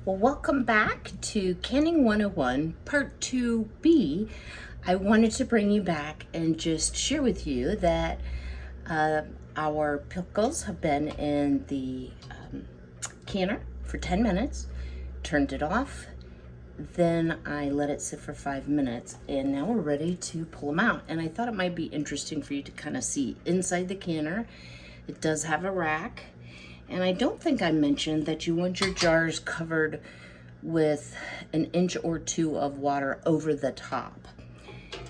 Well, welcome back to Canning 101, Part 2B. I wanted to bring you back and just share with you that our pickles have been in the canner for 10 minutes, turned it off, then I let it sit for 5 minutes, and now we're ready to pull them out. And I thought it might be interesting for you to kind of see inside the canner. It does have a rack. And I don't think I mentioned that you want your jars covered with an inch or two of water over the top.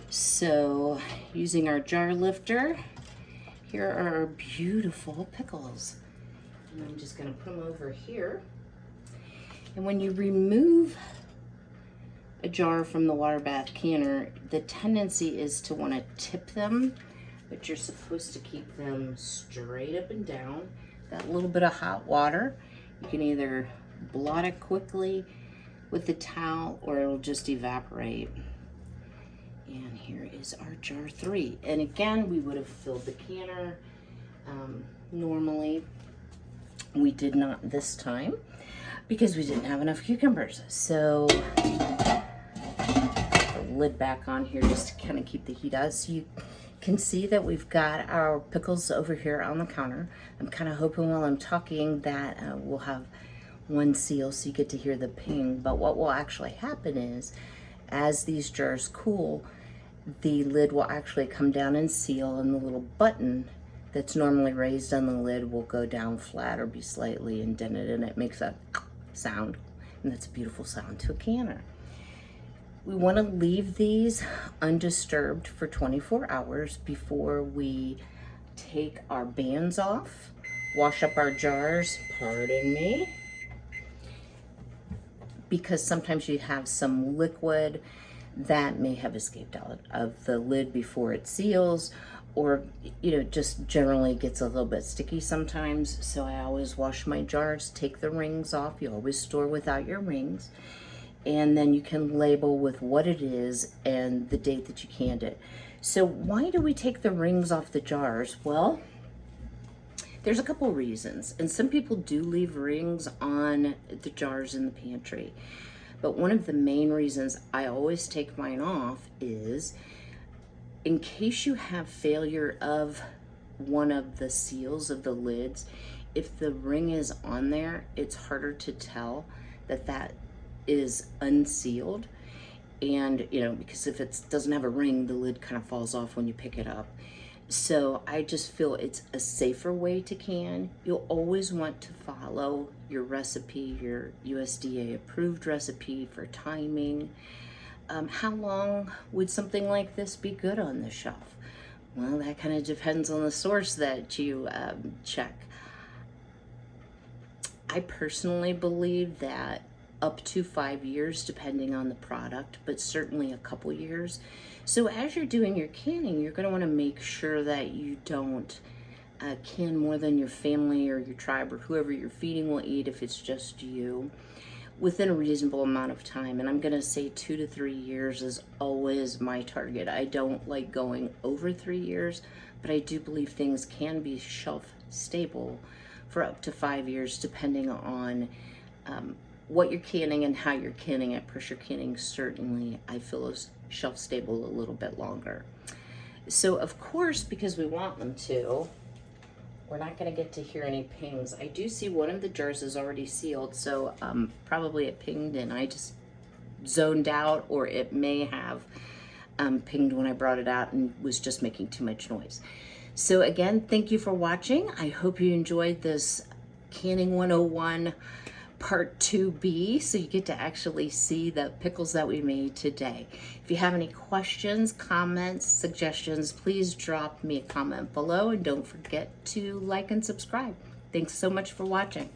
So using our jar lifter, here are our beautiful pickles. And I'm just gonna put them over here. And when you remove a jar from the water bath canner, the tendency is to wanna tip them, but you're supposed to keep them straight up and down. That little bit of hot water, you can either blot it quickly with the towel or it'll just evaporate. And here is our jar 3. And again, we would have filled the canner normally. We did not this time because we didn't have enough cucumbers. So the lid back on here just to kind of keep the heat out. So you can see that we've got our pickles over here on the counter. I'm kind of hoping while I'm talking that we'll have one seal so you get to hear the ping. But what will actually happen is, as these jars cool, the lid will actually come down and seal, and the little button that's normally raised on the lid will go down flat or be slightly indented, and it makes a sound, and that's a beautiful sound to a canner. We want to leave these undisturbed for 24 hours before we take our bands off, wash up our jars, pardon me, because sometimes you have some liquid that may have escaped out of the lid before it seals, or just generally gets a little bit sticky sometimes. So I always wash my jars, take the rings off. You always store without your rings. And then you can label with what it is and the date that you canned it. So why do we take the rings off the jars? Well, there's a couple reasons. And some people do leave rings on the jars in the pantry. But one of the main reasons I always take mine off is in case you have failure of one of the seals of the lids, if the ring is on there, it's harder to tell that is unsealed. And because if it doesn't have a ring, the lid kind of falls off when you pick it up. So I just feel it's a safer way to can. You'll always want to follow your recipe, your USDA approved recipe for timing. How long would something like this be good on the shelf? Well, that kind of depends on the source that you check. I personally believe that up to 5 years, depending on the product, but certainly a couple years. So as you're doing your canning, you're going to want to make sure that you don't can more than your family or your tribe or whoever you're feeding will eat if it's just you, within a reasonable amount of time. And I'm going to say 2 to 3 years is always my target. I don't like going over 3 years, but I do believe things can be shelf stable for up to 5 years, depending on what you're canning and how you're canning it. Pressure canning certainly, I feel, is shelf stable a little bit longer. So of course, because we want them to, we're not going to get to hear any pings. I do see one of the jars is already sealed, so probably it pinged and I just zoned out, or it may have pinged when I brought it out and was just making too much noise. So again, thank you for watching. I hope you enjoyed this Canning 101 Part 2B, so you get to actually see the pickles that we made today. If you have any questions, comments, suggestions, please drop me a comment below, and don't forget to like and subscribe. Thanks so much for watching.